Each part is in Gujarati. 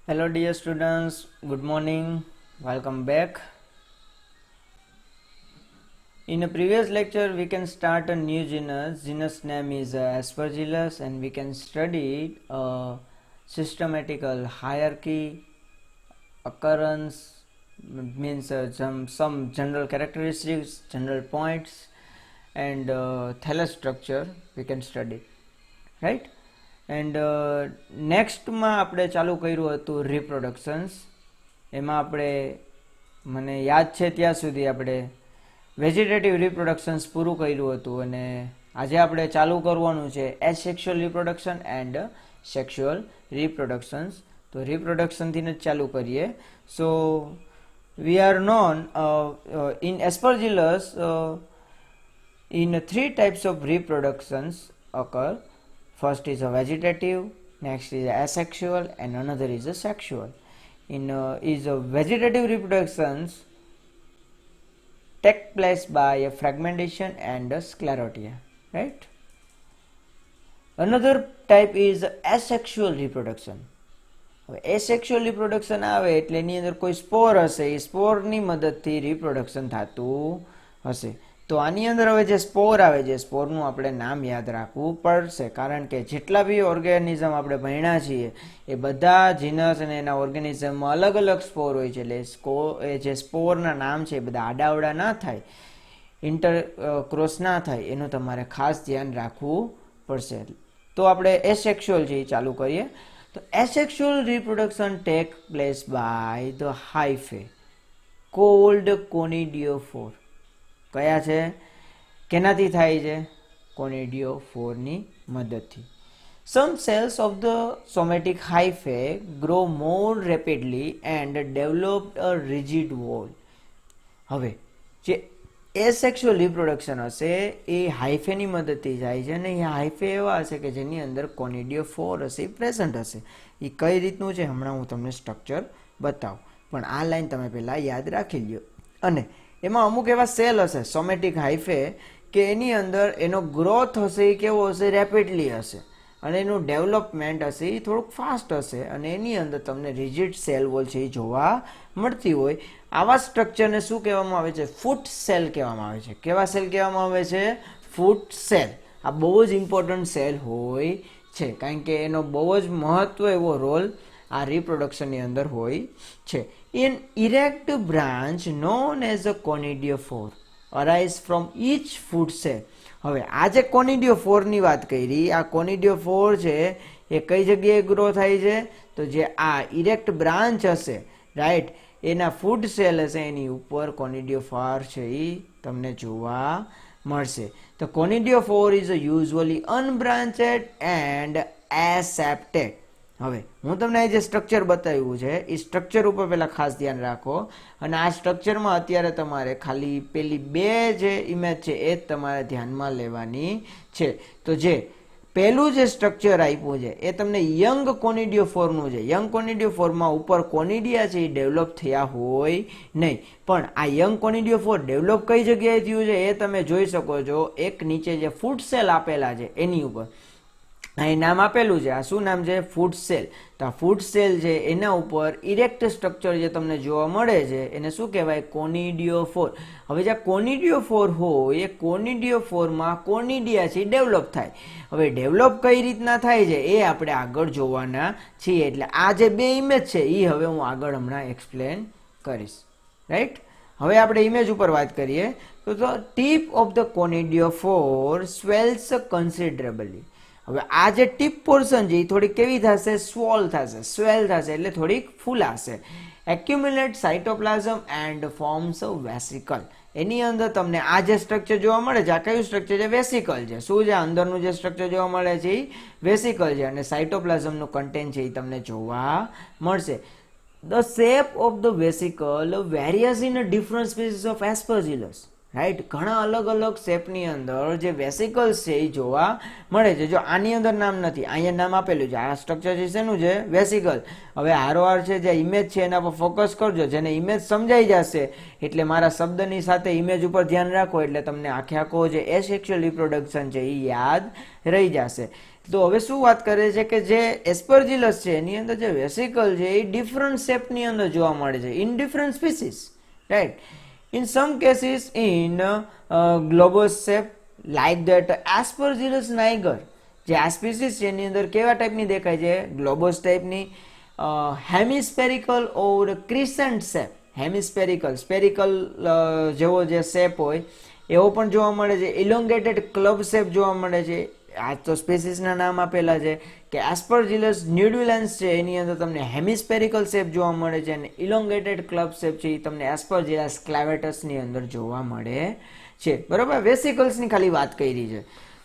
Hello dear students, good morning, welcome back. In a previous lecture we can start a new genus name is Aspergillus, and we can study systematical hierarchy, occurrence, means some general characteristics, general points, and thallus structure we can study, right? And નેક્સ્ટમાં આપણે ચાલુ કર્યું હતું રિપ્રોડક્શન્સ. એમાં આપણે મને યાદ છે ત્યાં સુધી આપણે વેજીટેટિવ રિપ્રોડક્શન્સ પૂરું કર્યું હતું, અને આજે આપણે ચાલુ કરવાનું છે asexual reproduction and sexual reproductions. તો રિપ્રોડક્શનથી જ ચાલુ કરીએ. So we are known in Aspergillus in three types of reproductions occur. First is a vegetative, next is asexual, and another is a sexual. In vegetative reproductions take place by a fragmentation and a sclerotia, right? Another type is asexual reproduction. Asexual reproduction આવે એટલે એની અંદર કોઈ સ્પોર હશે, એ સ્પોરની મદદથી રિપ્રોડક્શન થતું હશે. તો આની અંદર હવે જે સ્પોર આવે છે, સ્પોરનું આપણે નામ યાદ રાખવું પડશે, કારણ કે જેટલા બી ઓર્ગેનિઝમ આપણે ભણ્યા છીએ એ બધા જીનસ અને એના ઓર્ગેનિઝમમાં અલગ અલગ સ્પોર હોય છે. એટલે એ જે સ્પોરના નામ છે એ બધા આડાવડા ના થાય, ઇન્ટર ક્રોસ ના થાય, એનું તમારે ખાસ ધ્યાન રાખવું પડશે. તો આપણે એસેક્સ્યુઅલ છે એ ચાલુ કરીએ. તો asexual reproduction take place by the hyphae called conidiophore. કયા છે? કેનાથી થાય છે? કોનિડિયોફોરની મદદથી. Some cells of the somatic hyphae grow more rapidly and develop a rigid wall. હવે જે એસેક્સ્યુઅલ રિપ્રોડક્શન હશે એ હાઇફેની મદદથી જાય છે, અને એ હાઇફે એવા હશે કે જેની અંદર કોનિડિયોફોર હશે એ પ્રેઝન્ટ હશે. એ કઈ રીતનું છે હમણાં હું તમને સ્ટ્રક્ચર બતાવું, પણ આ લાઈન તમે પહેલાં યાદ રાખી લ્યો. અને એમાં અમુક એવા સેલ હશે સોમેટિક હાઇફે કે એની અંદર એનો ગ્રોથ હશે એ કેવો હશે? રેપિડલી હશે, અને એનું ડેવલપમેન્ટ હશે એ થોડુંક ફાસ્ટ હશે, અને એની અંદર તમને રિજિડ સેલ વોલ છે એ જોવા મળતી હોય. આવા સ્ટ્રક્ચરને શું કહેવામાં આવે છે? ફૂટ સેલ કહેવામાં આવે છે. કેવા સેલ કહેવામાં આવે છે? ફૂટ સેલ. આ બહુ જ ઇમ્પોર્ટન્ટ સેલ હોય છે, કારણ કે એનો બહુ જ મહત્વ એવો રોલ આ રિપ્રોડક્શનની અંદર હોય છે. An erect branch known as a conidiophore arise from each foot cell. હવે આ જે કોનિડિયોફોરની વાત કરી, આ કોનિડિયોફોર છે એ કઈ જગ્યાએ ગ્રો થાય છે? તો જે આ ઇરેક્ટ બ્રાન્ચ હશે, રાઈટ, એના ફૂટ સેલ હશે એની ઉપર કોનિડિયોફોર છે એ તમને જોવા મળશે. તો કોનિડિયોફોર ઇઝ યુઝ્યુઅલી અનબ્રાન્ચેડ એન્ડ એસેપ્ટેડ. હવે હું તમને જે સ્ટ્રક્ચર બતાવ્યું છે એ સ્ટ્રક્ચર ઉપર પહેલાં ખાસ ધ્યાન રાખો, અને આ સ્ટ્રક્ચરમાં અત્યારે તમારે ખાલી પેલી બે જે ઇમેજ છે એ જ તમારે ધ્યાનમાં લેવાની છે. તો જે પહેલું જે સ્ટ્રક્ચર આપ્યું છે એ તમને યંગ કોનિડિયોફોરનું છે. યંગ કોનિડિયોફોરમાં ઉપર કોનિડિયા છે એ ડેવલપ થયા હોય નહીં, પણ આ યંગ કોનિડિયોફોર ડેવલપ કઈ જગ્યાએ થયું છે એ તમે જોઈ શકો છો. એક નીચે જે ફૂટ સેલ આપેલા છે એની ઉપર અહીં નામ આપેલું છે. આ શું નામ છે? ફૂટ સેલ. તો આ ફૂટ સેલ છે એના ઉપર ઇરેક્ટ સ્ટ્રક્ચર જે તમને જોવા મળે છે એને શું કહેવાય? કોનિડિયોફોર. હવે જે કોનિડિયોફોર હોય એ કોનિડિયોફોરમાં કોનિડિયા છે ડેવલપ થાય. હવે ડેવલપ કઈ રીતના થાય છે એ આપણે આગળ જોવાના છીએ. એટલે આ જે બે ઇમેજ છે એ હવે હું આગળ હમણાં એક્સપ્લેન કરીશ, રાઈટ. હવે આપણે ઇમેજ ઉપર વાત કરીએ તો ટીપ ઓફ ધ કોનિડિયોફોર સ્વેલ્સ કન્સિડરેબલી. હવે આ જે ટીપ પોર્શન છે એ થોડીક કેવી થશે? સ્વોલ થશે, સ્વેલ થશે, એટલે થોડીક ફૂલાશે. Accumulate cytoplasm and forms vesicle. એની અંદર તમને આ જે સ્ટ્રક્ચર જોવા મળે છે, આ કયું સ્ટ્રક્ચર છે? વેસિકલ છે. શું છે? અંદરનું જે સ્ટ્રક્ચર જોવા મળે છે એ વેસિકલ છે, અને સાઇટોપ્લાઝમનું કન્ટેન્ટ છે એ તમને જોવા મળશે. The shape of the vesicle varies in a different species of Aspergillus. Right, ઘણા અલગ અલગ શેપની અંદર જે વેસિકલ્સ છે એ જોવા મળે છે. જો આની અંદર નામ નથી, અહીંયા નામ આપેલું છે. આ સ્ટ્રક્ચર છે શેનું છે? વેસિકલ. હવે હારોહાર છે જે ઇમેજ છે એના પર ફોકસ કરજો, જેને ઇમેજ સમજાઈ જશે. એટલે મારા શબ્દની સાથે ઇમેજ ઉપર ધ્યાન રાખો, એટલે તમને આખે આખો જે એસેક્સ્યુઅલ રિપ્રોડક્શન છે એ યાદ રહી જશે. તો હવે શું વાત કરે છે કે જે એસ્પરજીલસ છે એની અંદર જે વેસિકલ છે એ ડિફરન્ટ શેપની અંદર જોવા મળે છે in different species, right. In some cases in globose shape like that Aspergillus niger, જે આ સ્પીસીસ છે એની અંદર કેવા ટાઈપની દેખાય છે, ગ્લોબસ ટાઈપની, હેમિસ્પેરિકલ ઓર ક્રિસન્ટ શેપ, હેમિસ્પેરિકલ સ્પેરિકલ જેવો જે શેપ હોય એવો પણ જોવા મળે છે, ઇલોંગેટેડ ક્લબ શેપ જોવા મળે છે. આ તો સ્પેસીસના નામ આપેલા છે કે એસ્પરજીલસ ન્યુડ્યુલેન્સ છે એની અંદર તમને હેમિસ્પેરિકલ શેપ જોવા મળે છે અને ઇલોંગેટેડ ક્લબ શેપ છે એ તમને એસ્પરજીલસ ક્લેવેટસની અંદર જોવા મળે છે. બરોબર, વેસિકલ્સની ખાલી વાત કરી છે.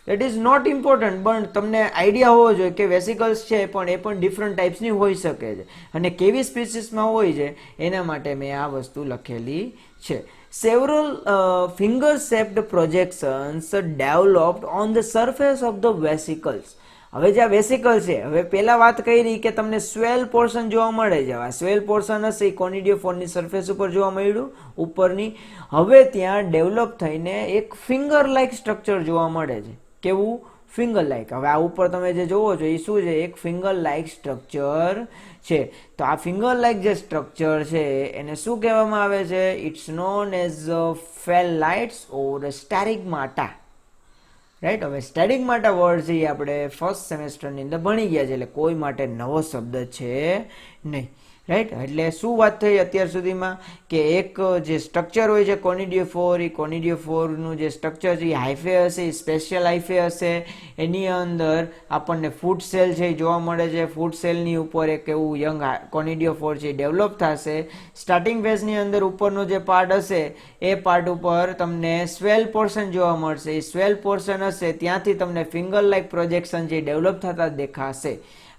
દેટ ઇઝ નોટ ઇમ્પોર્ટન્ટ, પણ તમને આઈડિયા હોવો જોઈએ કે વેસિકલ્સ છે પણ એ પણ ડિફરન્ટ ટાઈપ્સની હોઈ શકે છે અને કેવી સ્પીસીસમાં હોય છે એના માટે મેં આ વસ્તુ લખેલી છે. Several finger-shaped projections developed on the surface of the vesicles. હવે જે આ વેસિકલ છે, હવે પહેલા વાત કરી કે તમને સ્વેલ પોર્શન જોવા મળે છે. આ સ્વેલ પોર્શન હશે એ કોનિડિયોફોરની સરફેસ ઉપર જોવા મળ્યું ઉપરની. હવે ત્યાં ડેવલપ થઈને એક ફિંગર લાઇક સ્ટ્રક્ચર જોવા મળે છે. કેવું? Finger like. હવે આ ઉપર તમે જે જોવો છો એ શું છે? એક ફિંગર લાઇક સ્ટ્રક્ચર છે. તો આ ફિંગર લાઇક જે સ્ટ્રક્ચર છે એને શું કહેવામાં આવે છે? It's known as phialides or sterigmata, right. હવે સ્ટેરિગમાટા વર્ડ છે એ આપણે ફર્સ્ટ સેમેસ્ટરની અંદર ભણી ગયા છે, એટલે કોઈ માટે નવો શબ્દ છે નહીં, રાઈટ. એટલે શું વાત થઈ અત્યાર સુધીમાં કે એક જે સ્ટ્રક્ચર હોય છે કોનિડિયોફોર, એ કોનિડિયોફોરનું જે સ્ટ્રક્ચર છે એ હાઇફે હશે, એ સ્પેશિયલ હાઇફે હશે. એની અંદર આપણને ફૂટ સેલ છે એ જોવા મળે છે. ફૂટ સેલની ઉપર એક એવું યંગ કોનિડિયોફોર છે એ ડેવલપ થશે. સ્ટાર્ટિંગ ફેઝની અંદર ઉપરનો જે પાર્ટ હશે એ પાર્ટ ઉપર તમને સ્વેલ પોર્શન જોવા મળશે. એ સ્વેલ પોર્શન હશે ત્યાંથી તમને ફિંગર લાઇક પ્રોજેક્શન જે ડેવલપ થતા દેખાશે.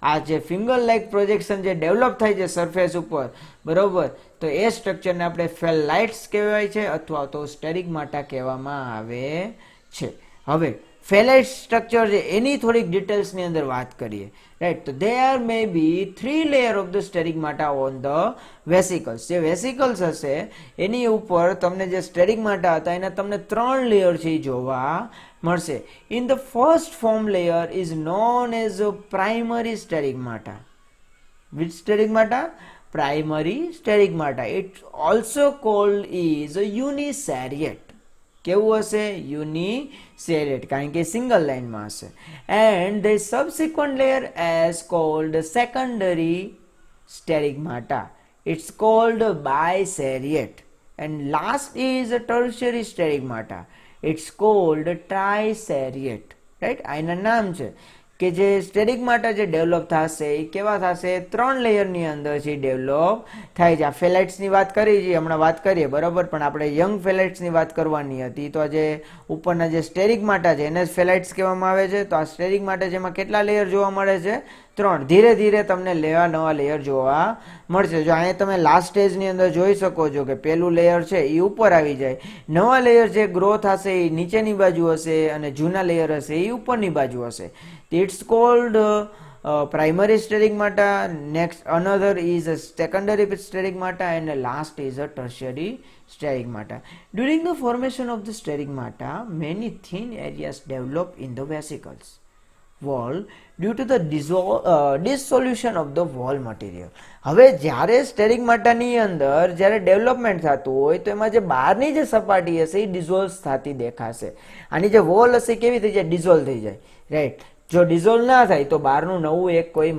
આ જે ફિંગર લાઇક પ્રોજેક્શન જે ડેવલપ થાય છે સરફેસ ઉપર, બરોબર, તો એ સ્ટ્રક્ચરને આપણે ફેલાઇટ્સ કહેવાય છે અથવા તો સ્ટેરિગમાટા કહેવામાં આવે છે. હવે ફેલાઇટ સ્ટ્રક્ચર છે એની થોડીક ડિટેલ્સની અંદર વાત કરીએ, રાઈટ. તો there may be 3 layer of the sterigmata on the vesicles. જે વેસિકલ્સ હશે એની ઉપર તમને જે સ્ટેરિગમાટા હતા એના તમને 3 લેયર છે એ જોવા મળશે. In the first form layer is known as a primary stegmata. Which stegmata? Primary stegmata. It also called is a uniseriate. કેવું હશે? Uniseriate, કારણ કે સિંગલ લાઇનમાં હશે. And the subsequent layer is called secondary stegmata. It's called biseriate. And last is a tertiary stegmata. It's called triseriate, right. આ એના નામ છે કે જે સ્ટેરિગમાટા જે ડેવલપ થશે એ કેવા થશે? 3 લેયરની અંદર છે ડેવલપ થાય છે. આ ફેલાઇટ્સની વાત કરી છે હમણાં વાત કરીએ, બરાબર, પણ આપણે યંગ ફેલાઇટ્સની વાત કરવાની હતી. તો આ જે ઉપરના જે સ્ટેરિગમાટા છે એને જ ફેલાઇટ્સ કહેવામાં આવે છે. તો આ સ્ટેરિગમાટા જેમાં કેટલા લેયર જોવા મળે છે? 3. ધીરે ધીરે તમને નવા લેયર જોવા મળશે. જો અહીંયા તમે લાસ્ટ સ્ટેજની અંદર જોઈ શકો છો કે પહેલું લેયર છે એ ઉપર આવી જાય, નવા લેયર જે ગ્રો થશે એ નીચેની બાજુ હશે અને જૂના લેયર હશે એ ઉપરની બાજુ હશે. It's called primary stegmata. Next, another is a secondary stegmata, and the last is a tertiary stegmata. During the formation of the stegmata, many thin areas develop in the vesicles wall due to the dissolution of the wall material. હવે જ્યારે સ્ટેરિગમાટાની અંદર જ્યારે ડેવલપમેન્ટ થતું હોય તો એમાં જે બહારની જે સપાટી હશે એ ડિઝોલ્વ થતી દેખાશે. આની જે વોલ હશે કેવી થઈ જાય? ડિઝોલ્વ થઈ જાય, રાઈટ. જો ડિઝોલ્વ ના થાય તો બહારનું નવું એક કોઈ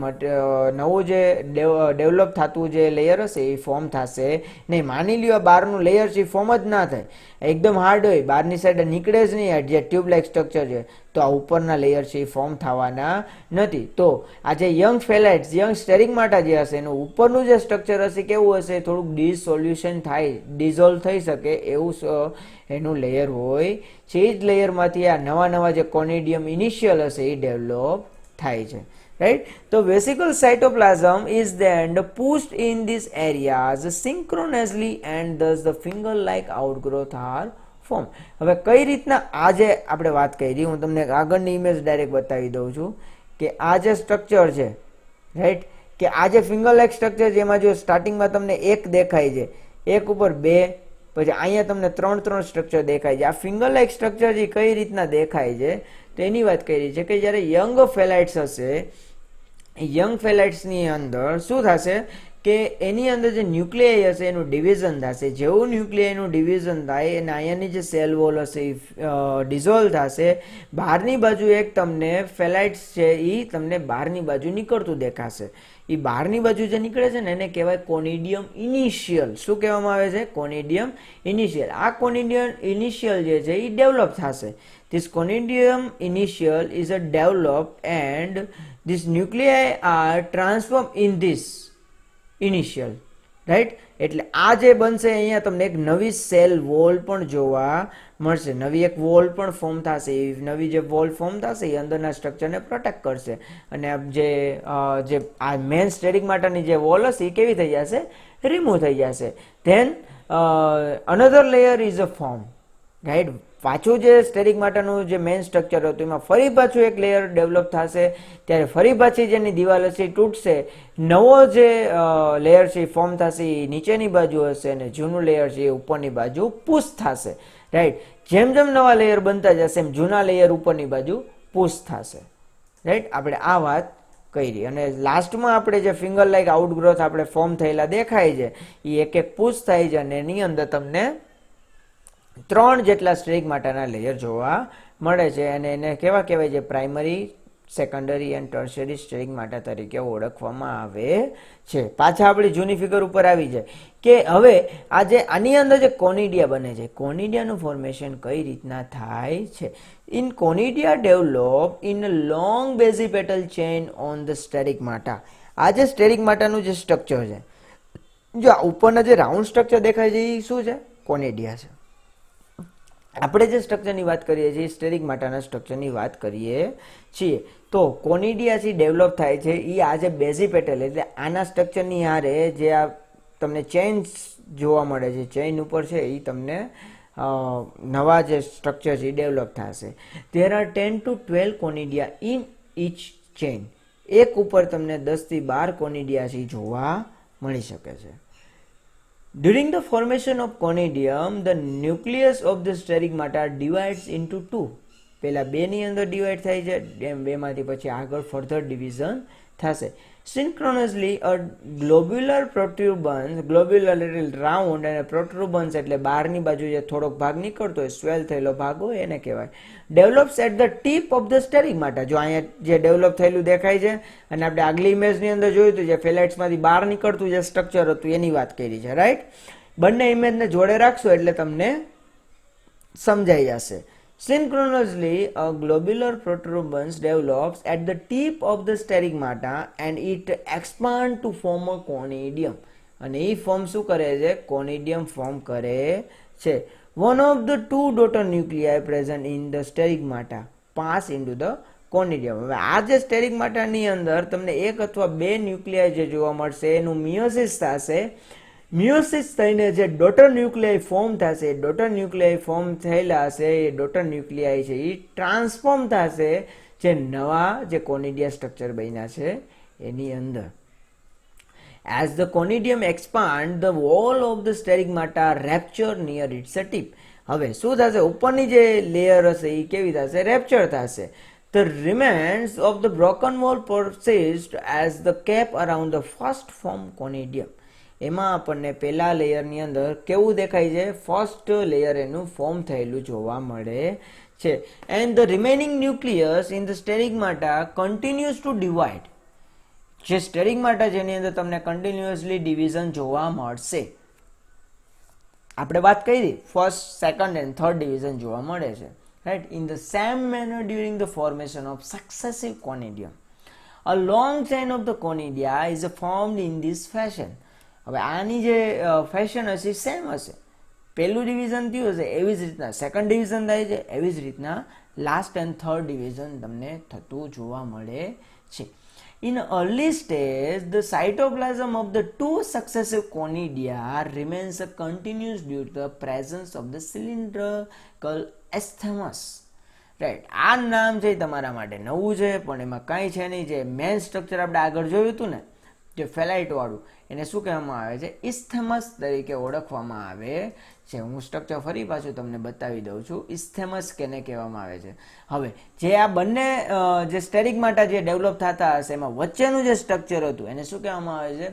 નવું જે ડેવલપ થતું જે લેયર હશે એ ફોર્મ થશે નહીં. માની લ્યો બહારનું લેયર છે એ ફોર્મ જ ના થાય, એકદમ હાર્ડ હોય, બહારની સાઈડ નીકળે જ નહીં, જે ટ્યુબ લાઇક સ્ટ્રક્ચર છે, તો આ ઉપરના લેયર છે એ ફોર્મ થવાના નથી. તો આ જે યંગ ફેલાઇટ્સ, યંગ સ્ટેરિગમાટા જે હશે એનું ઉપરનું જે સ્ટ્રક્ચર હશે કેવું હશે? થોડુંક ડિસોલ્યુશન થાય, ડિઝોલ્વ થઈ શકે એવું એનું લેયર હોય છે. એ જ લેયરમાંથી આ નવા જે કોનિડિયમ ઇનિશિયલ હશે એ ડેવલપ થાય છે, રાઈટ. તો vesicle cytoplasm is then pushed in these areas synchronously and thus the finger like outgrowth are formed. હવે કઈ રીતના આ જે આપણે વાત કરી, હું તમને આગળની ઇમેજ ડાયરેક્ટ બતાવી દઉં છું કે આ જે સ્ટ્રક્ચર છે, રાઈટ, કે આ જે ફિંગર લાઇક સ્ટ્રક્ચર છે એમાં જો સ્ટાર્ટિંગમાં તમને એક દેખાય છે, એક ઉપર 2, પછી અહીંયા તમને ત્રણ ત્રણ સ્ટ્રક્ચર દેખાય છે. આ ફિંગર લાઇક સ્ટ્રક્ચર જે કઈ રીતના દેખાય છે તો એની વાત કરી છે કે જ્યારે યંગ ફેલાઇટ્સ હશે, યંગ ફેલાઇટ્સની અંદર શું થશે કે એની અંદર જે ન્યુક્લિયાઈ હશે એનું ડિવિઝન થશે. જેવું ન્યુક્લિયાઈનું ડિવિઝન થાય અને અહીંયાની જે સેલ વોલ હશે એ ડિઝોલ્વ થશે. બહારની બાજુ એક તમને ફેલાઇટ્સ છે એ તમને બહારની બાજુ નીકળતું દેખાશે. એ બહારની બાજુ જે નીકળે છે ને એને કહેવાય કોનિડિયમ ઇનિશિયલ. શું કહેવામાં આવે છે? કોનિડિયમ ઇનિશિયલ. આ કોનિડિયમ ઇનિશિયલ જે છે એ ડેવલપ થશે. This conidium initial is a developed and this nuclei are transformed in this initial, right? એટલે આ જે બનશે અહીંયા તમને એક નવી સેલ વોલ પણ જોવા મળશે. નવી એક વોલ પણ ફોર્મ થશે. નવી જે વોલ ફોર્મ થશે એ અંદરના સ્ટ્રક્ચરને પ્રોટેક્ટ કરશે અને જે આ મેન સ્ટેરિક માટેની જે વોલ હશે એ કેવી થઈ જશે? રિમૂવ થઈ જશે. Then another layer is a form, right? પાછું જે સ્ટેરિક માટેનું જે મેઇન સ્ટ્રક્ચર હતું એમાં ફરી પાછું એક લેયર ડેવલપ થશે. ત્યારે ફરી પાછી જેની દિવાલ હશે એ તૂટશે. નવો જે લેયર છે એ ફોર્મ થશે એ નીચેની બાજુ હશે અને જૂનું લેયર છે એ ઉપરની બાજુ પુશ થશે, રાઈટ? જેમ જેમ નવા લેયર બનતા જશે એમ જૂના લેયર ઉપરની બાજુ પુશ થશે, રાઈટ? આપણે આ વાત કરી. અને લાસ્ટમાં આપણે જે ફિંગર લાઇક આઉટગ્રોથ આપણે ફોર્મ થયેલા દેખાય છે એ એક એક પુશ થાય છે અને એની અંદર તમને ત્રણ જેટલા સ્ટેરિક માટેના લેયર જોવા મળે છે અને એને કેવા કહેવાય છે? પ્રાઇમરી, સેકન્ડરી એન્ડ ટર્શરી સ્ટેરિક માટા તરીકે ઓળખવામાં આવે છે. પાછા આપણી જૂની ફિગર ઉપર આવી જાય કે હવે આજે આની અંદર જે કોનિડિયા બને છે, કોનિડિયાનું ફોર્મેશન કઈ રીતના થાય છે? In conidia develop in a long basipetal chain on the sterigmata. આ જે સ્ટેરિક માટાનું જે સ્ટ્રક્ચર છે, જો આ ઉપરના જે રાઉન્ડ સ્ટ્રક્ચર દેખાય છે એ શું છે? કોનિડિયા છે. આપણે જે સ્ટ્રક્ચરની વાત કરીએ છીએ સ્ટેરિક માટાના સ્ટ્રક્ચરની વાત કરીએ છીએ તો કોનિડિયાથી ડેવલપ થાય છે એ આ જે બેઝિપેટલ એટલે આના સ્ટ્રક્ચરની હારે જે આ તમને ચેઇન જોવા મળે છે, ચેઇન ઉપર છે એ તમને નવા જે સ્ટ્રક્ચર છે એ ડેવલપ થશે. There are 10 to 12 conidia in each chain. એક ઉપર તમને 10 થી 12 કોનિડિયા છે જોવા મળી શકે છે. During the formation of conidium, the nucleus of the steric divides into two. પહેલા બે ની અંદર ડિવાઈડ થાય છે, એમ બે માંથી પછી આગળ ફર્ધર ડિવિઝન થશે. Synchronously, a globular protubans, globular એટલે રાઉન્ડ અને પ્રોટ્રુબન્સ એટલે બહારની બાજુ જે થોડોક ભાગ નીકળતો હોય, સ્વેલ થયેલો ભાગ હોય એને કહેવાય. Develops at the tip of the sterigmata. જો અહીંયા જે ડેવલપ થયેલું દેખાય છે અને આપણે આગલી ઇમેજની અંદર જોયું હતું જે ફેલાઇટ્સમાંથી બહાર નીકળતું જે સ્ટ્રક્ચર હતું એની વાત કરી છે, રાઈટ? બંને ઇમેજને જોડે રાખશો એટલે તમને સમજાઈ જશે. Synchronously, a globular protuberance develops at the tip of the steric and it expands to form a conidium. અને એ ફોર્મ શું કરે છે? કોનિડિયમ ફોર્મ કરે છે. One of the two daughter nuclei present in the steric pass into the conidium. હવે આ જે સ્ટેરિક માટાની અંદર તમને એક અથવા બે ન્યુક્લિયાઈ જે જોવા મળશે એનું મિયોસિસ થશે. મિયોસિસ થઈને જે ડોટર ન્યુક્લિયાઈ ફોર્મ થશે, ડોટર ન્યુક્લિયાઈ ફોર્મ થયેલા હશે એ ડોટર ન્યુક્લિયાઈ છે એ ટ્રાન્સફોર્મ થશે જે નવા જે કોનિડિયા સ્ટ્રક્ચર બન્યા છે એની અંદર. As the conidium expand, the wall of the steric rupture near its tip. હવે શું થશે? ઉપરની જે લેયર હશે એ કેવી થશે? રેપ્ચર થશે. The remains of the broken wall persist as the cap around the first form conidium. એમાં આપણને પહેલા લેયરની અંદર કેવું દેખાય છે? ફર્સ્ટ લેયર એનું ફોર્મ થયેલું જોવા મળે છે. And the remaining nucleus in the sterigmata continuous to divide. જે સ્ટેરિક માટા જેની અંદર તમને કન્ટિન્યુઅસલી ડિવિઝન જોવા મળશે. આપણે વાત કરી first, second and third division જોવા મળે છે, right? In the same manner during the formation of successive conidium a long chain of the conidia is formed in this fashion. હવે આની જે ફેશન હશે સેમ હશે. પહેલું ડિવિઝન થયું હશે એવી જ રીતના સેકન્ડ ડિવિઝન થાય છે, એવી જ રીતના લાસ્ટ એન્ડ થર્ડ ડિવિઝન તમને થતું જોવા મળે છે. In early stage, the cytoplasm of the two successive conidia remains continuous due to the presence of the cylindrical isthmus. Right, આ નામ છે તમારા માટે નવું છે પણ એમાં કાંઈ છે નહીં. જે મેઇન સ્ટ્રક્ચર આપણે આગળ જોયું હતું ને જે ફેલાઇટ વાળું એને શું કહેવામાં આવે છે? ઇસ્થેમસ તરીકે ઓળખવામાં આવે છે. હું સ્ટ્રક્ચર ફરી પાછું તમને બતાવી દઉં છું. ઇસ્થેમસ કેને કહેવામાં આવે છે? હવે જે આ બંને જે સ્ટેરિગમાટા જે ડેવલપ થતા હશે એમાં વચ્ચેનું જે સ્ટ્રક્ચર હતું એને શું કહેવામાં આવે છે?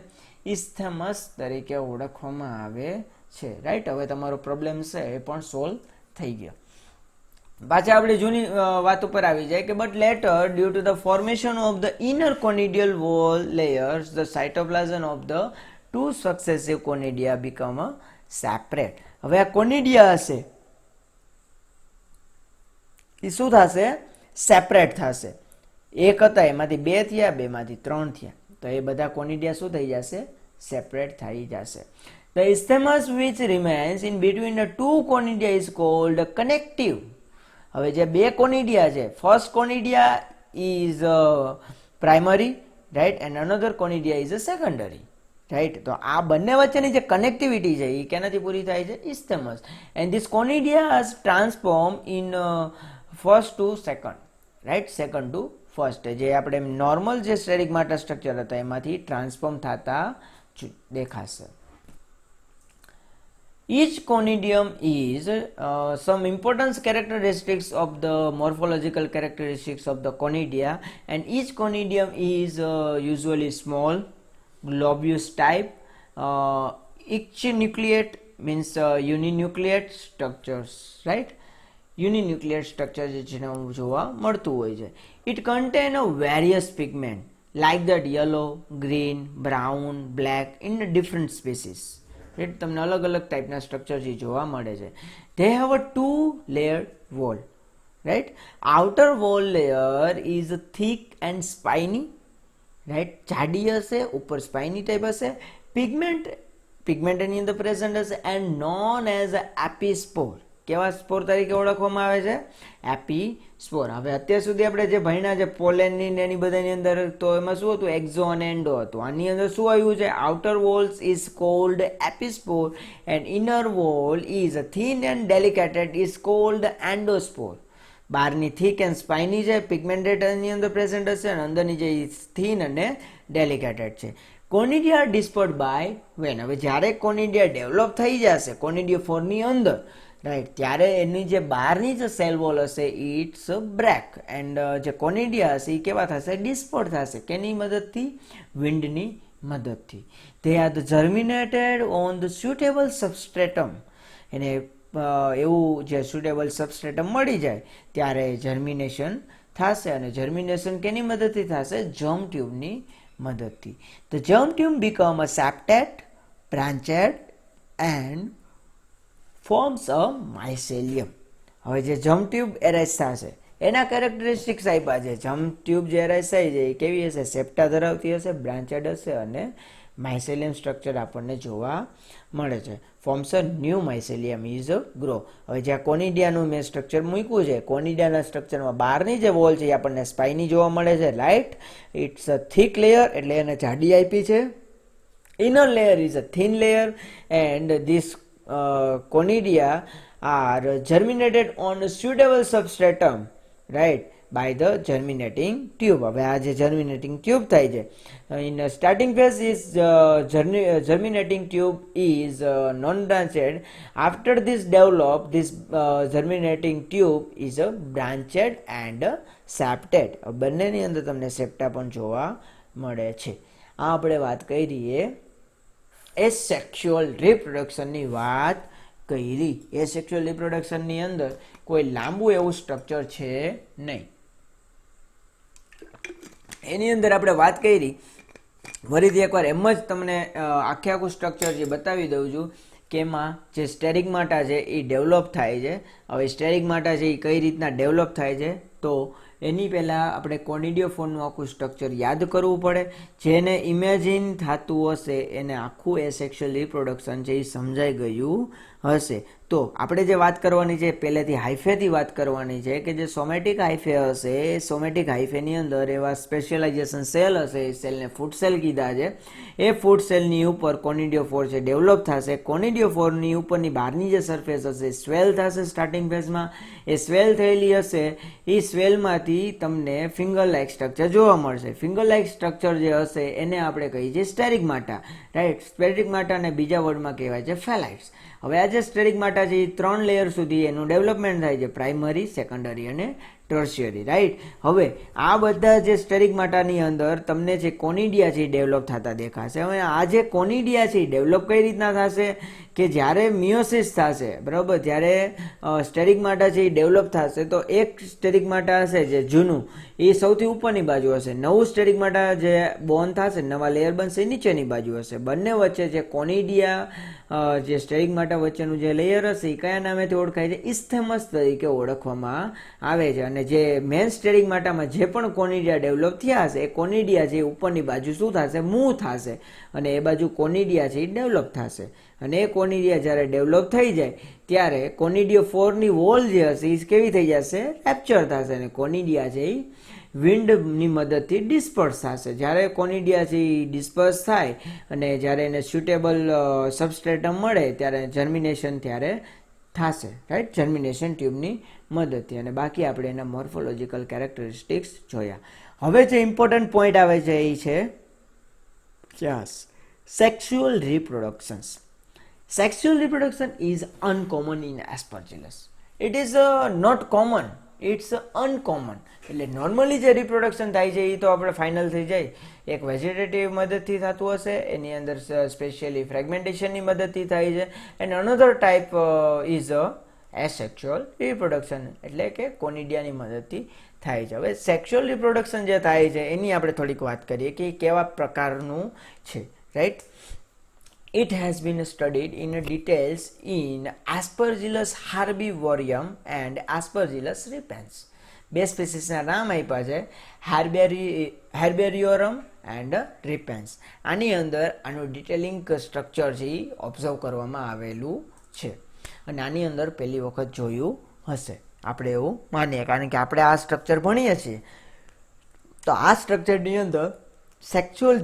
ઇસ્થેમસ તરીકે ઓળખવામાં આવે છે. રાઈટ, હવે તમારો પ્રોબ્લેમ છે એ પણ સોલ્વ થઈ ગયો. પાછા આપણે જૂની વાત ઉપર આવી જાય કે but later due to the formation of the inner conidial wall layers the cytoplasm of the two successive conidia become a separate. હવે આ કોનિડિયા હશે એ શું થશે? સેપરેટ થશે. એક હતા એમાંથી બે થયા, બેમાંથી ત્રણ થયા, તો એ બધા કોનિડિયા શું થઈ જશે? સેપરેટ થઈ જશે. The isthmus which remains in between the two conidia is called connective. હવે જે બે કોનિડિયા છે, first conidia is primary, right, and another conidia is secondary, right. તો આ બંને વચ્ચેની જે કનેક્ટિવિટી છે એ કેનાથી પૂરી થાય છે? Isthmus. And this conidia transform in first to second, right, second to first. જે આપણે નોર્મલ જે સ્ટેરિગમાટા સ્ટ્રક્ચર હતા એમાંથી ટ્રાન્સફોર્મ થતા દેખાશે. Each conidium is some important characteristics of the morphological characteristics of the conidia, and each conidium is usually small, globose type, ichnucleate means uninucleate structures, right? Uninucleate structure જે છે જોવા મળતું હોય છે. It contain a various pigment like that yellow, green, brown, black in different species. તમને અલગ અલગ ટાઈપના સ્ટ્રક્ચર જે જોવા મળે છે. They have a two layered wall, right? Outer wall layer is thick and spiny, right? જાડી હશે, ઉપર સ્પાઇની ટાઈપ હશે. pigment એની અંદર પ્રેઝન્ટ હશે and known as epispore. કેવા સ્પોર તરીકે ઓળખવામાં આવે છે? એપીસ્પોર. હવે અત્યાર સુધી આપણે જે ભણ્યા છે પોલેનની ને એની બધાની અંદર, તો એમાં શું હતું? એક્ઝો અને એન્ડો હતું. આની અંદર શું આવ્યું છે? Outer walls is called epispore and inner wall is thin and delicated is called endospore. બહારની થીક એન્ડ સ્પાઇની છે, પિગમેન્ટેડ એની અંદર પ્રેઝન્ટ હશે, અને અંદરની જે થિન અને ડેલિકેટેડ છે. કોનિડિયા ડિસ્પર્ડ બાય વેન. હવે જ્યારે કોનિડિયા ડેવલપ થઈ જશે કોનિડિયા ફોરની અંદર, રાઈટ, ત્યારે એની જે બહારની જે સેલ વોલ હશે ઇટ્સ બ્રેક એન્ડ જે કોનિડિયા હશે એ કેવા થશે? ડિસ્પર્ડ થશે. કેની મદદથી? વિન્ડની મદદથી. They are germinated on the suitable substratum. એને એવું જે સ્યુટેબલ સબસ્ટ્રેટમ મળી જાય ત્યારે જર્મિનેશન થશે, અને જર્મિનેશન કેની મદદથી થશે? જર્મ ટ્યુબની મદદથી. The germ tube become a septate, branched and forms a mycelium. હવે જે જર્મ ટ્યુબ એરેસ થશે એના કેરેક્ટરિસ્ટિક્સ આપ્યા છે. જર્મ ટ્યુબ જે એરેસ થાય છે એ કેવી હશે? સેપ્ટા ધરાવતી હશે, બ્રાન્ચેડ હશે અને માઇસેલિયમ સ્ટ્રક્ચર આપણને જોવા મળે છે. Forms a new mycelium is grow. હવે જ્યાં કોનિડિયાનું મેં સ્ટ્રક્ચર મૂક્યું છે, કોનિડિયાના સ્ટ્રક્ચરમાં બહારની જે વોલ છે એ આપણને સ્પાઇની જોવા મળે છે, right. It's a thick layer, એટલે એને જાડી આપી છે. Inner layer is a thin layer and this conidia are germinated on suitable substratum, right, by the germinating tube. હવે આ જે germinating tube થાય છે, in starting phase is germinating tube is non-branched. After this develop, this germinating tube is branched and septate. બંનેની અંદર તમને સેપ્ટા પણ જોવા મળે છે. આ આપણે વાત કરીએ એસેક્સ્યુઅલ રિપ્રોડક્શનની વાત કરી. એસેક્સ્યુઅલ રિપ્રોડક્શનની અંદર કોઈ લાંબુ એવું સ્ટ્રક્ચર છે નહીં. એની અંદર આપણે વાત કરી, ફરીથી એકવાર એમ જ તમને આખે આખું સ્ટ્રક્ચર જે બતાવી દઉં છું કે એમાં જે સ્ટેરિગમાટા છે એ ડેવલપ થાય છે. હવે સ્ટેરિગમાટા છે એ કઈ રીતના ડેવલપ થાય છે, તો એની પહેલાં આપણે કોનિડિયોફોરનું આખું સ્ટ્રક્ચર યાદ કરવું પડે. જેને ઇમેજિન થતું હશે એને આખું એસેક્સ્યુઅલ રિપ્રોડક્શન છે એ સમજાઈ ગયું હશે. તો આપણે જે વાત કરવાની છે પહેલેથી હાઇફેથી વાત કરવાની છે કે જે સોમેટિક હાઇફે હશે એ સોમેટિક હાઇફેની અંદર એવા સ્પેશિયલાઇઝેશન સેલ હશે, એ સેલને ફૂટ સેલ કીધા છે. એ ફૂટ સેલની ઉપર કોનિડિયોફોર છે ડેવલપ થશે. કોનિડિયોફોરની ઉપરની બહારની જે સરફેસ હશે સ્વેલ થશે સ્ટાર્ટિંગ ફેઝમાં. એ સ્વેલ થયેલી હશે એ સ્વેલમાંથી બેમાંથી તમને ફિંગર લાઇક સ્ટ્રક્ચર જોવા મળશે. ફિંગર લાઇક સ્ટ્રક્ચર જે હશે એને આપણે કહીએ છીએ સ્ટેરિગમાટા, રાઈટ. સ્ટેરિગમાટા અને બીજા વર્ડમાં કહેવાય છે ફેલાઇટ્સ. હવે આ જે સ્ટેરિગમાટા છે એ 3 લેયર સુધી એનું ડેવલપમેન્ટ થાય છે, પ્રાઇમરી, સેકન્ડરી અને ટર્શિયરી, રાઈટ. હવે આ બધા જે સ્ટેરિગમાટાની અંદર તમને જે કોનિડિયા છે એ ડેવલપ થતા દેખાશે. હવે આ જે કોનિડિયા છે એ ડેવલપ કઈ રીતના થશે કે જ્યારે મિયોસિસ થશે, બરાબર, ત્યારે સ્ટેરિગમાટા છે એ ડેવલપ થશે તો એક સ્ટેરિગમાટા હશે જે જૂનું એ સૌથી ઉપરની બાજુ હશે, નવું સ્ટેરિગમાટા જે બોર્ન થશે, નવા લેયર બનશે નીચેની બાજુ હશે. બંને વચ્ચે જે કોનિડિયા જે સ્ટેરિગમાટા વચ્ચેનું જે લેયર હશે એ કયા નામેથી ઓળખાય છે? ઇસ્થેમસ તરીકે ઓળખવામાં આવે છે. અને જે મેન સ્ટેરિગમાટામાં જે પણ કોનિડિયા ડેવલપ થયા હશે એ કોનિડિયા છે ઉપરની બાજુ શું થશે? મૂવ થશે અને એ બાજુ કોનિડિયા છે એ ડેવલપ થશે. અને એ કોનિડિયા જ્યારે ડેવલપ થઈ જાય ત્યારે કોનિડિયો 4ની વોલ જે હશે એ કેવી થઈ જશે? રેપ્ચર થશે અને કોનિડિયા છે એ વિન્ડની મદદથી ડિસ્પર્સ થશે. જ્યારે કોનિડિયા છે એ ડિસ્પર્સ થાય અને જ્યારે એને સ્યુટેબલ સબસ્ટ્રેટમ મળે ત્યારે જર્મિનેશન ત્યારે થશે, રાઈટ, જર્મિનેશન ટ્યુબની મદદથી. અને બાકી આપણે એના મોર્ફોલોજીકલ કેરેક્ટરિસ્ટિક્સ જોયા. હવે જે ઇમ્પોર્ટન્ટ પોઈન્ટ આવે છે એ છે sexual રિપ્રોડક્શન્સ. Sexual reproduction is uncommon in Aspergillus. It is not common, it's uncommon. એટલે નોર્મલી જે રિપ્રોડક્શન થાય છે એ તો આપણે ફાઇનલ થઈ જાય એક વેજીટેટિવ મદદથી થતું હશે, એની અંદર સ્પેશિયલી ફ્રેગમેન્ટેશનની મદદથી થાય છે. And another type is asexual reproduction, એટલે કે કોનિડિયાની મદદથી થાય છે. હવે સેક્સ્યુઅલ રિપ્રોડક્શન જે થાય છે એની આપણે થોડીક વાત કરીએ કે કેવા પ્રકારનું છે, right. It has been studied in details in Aspergillus herbivorem and Aspergillus repens. બે સ્પીસીસના નામ આપ્યા છે, herbarium and repens. આની અંદર આનું ડિટેલિંગ સ્ટ્રક્ચર છે એ ઓબ્ઝર્વ કરવામાં આવેલું છે અને આની અંદર પહેલી વખત જોયું હશે, આપણે એવું માનીએ, કારણ કે આપણે આ સ્ટ્રક્ચર ભણીએ છીએ. તો આ સ્ટ્રક્ચરની અંદર સેક્સ્યુઅલ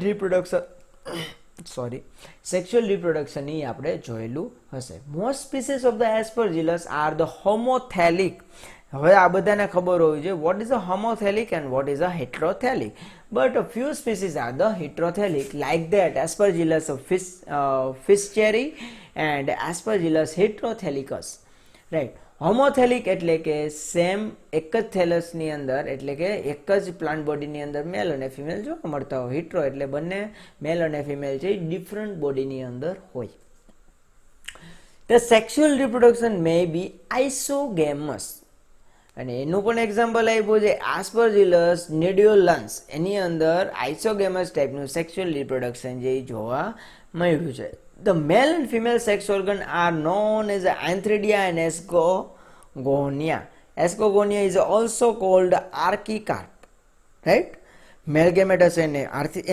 રિપ્રોડક્શન એ આપણે જોયેલું હશે. Most species of the Aspergillus are the homothallic. હવે આ બધાને ખબર હોવી જોઈએ what is a homothallic and what is a heterothallic. But few species are the heterothelic, like that Aspergillus fischeri and Aspergillus heterothelicus, right. હોમોથેલિક એટલે કે સેમ એક જ થેલસની અંદર, એટલે કે એક જ પ્લાન્ટ બોડીની અંદર મેલ અને ફિમેલ જોવા મળતા હોય. હિટ્રો એટલે બંને મેલ અને ફિમેલ છે ડિફરન્ટ બોડીની અંદર હોય. ધ સેક્સ્યુઅલ રિપ્રોડક્શન મે બી આઇસોગેમસ, અને એનું પણ એક્ઝામ્પલ આપ્યું છે આસ્પરજીલસ નિડિયોલન્સ. એની અંદર આઇસોગેમસ ટાઈપનું સેક્સ્યુઅલ રિપ્રોડક્શન જે જોવા મળ્યું છે. The male and female sex organ are known as antheridia and escogonia. Escogonia is also called archicarp, right? Male gamete હશે ને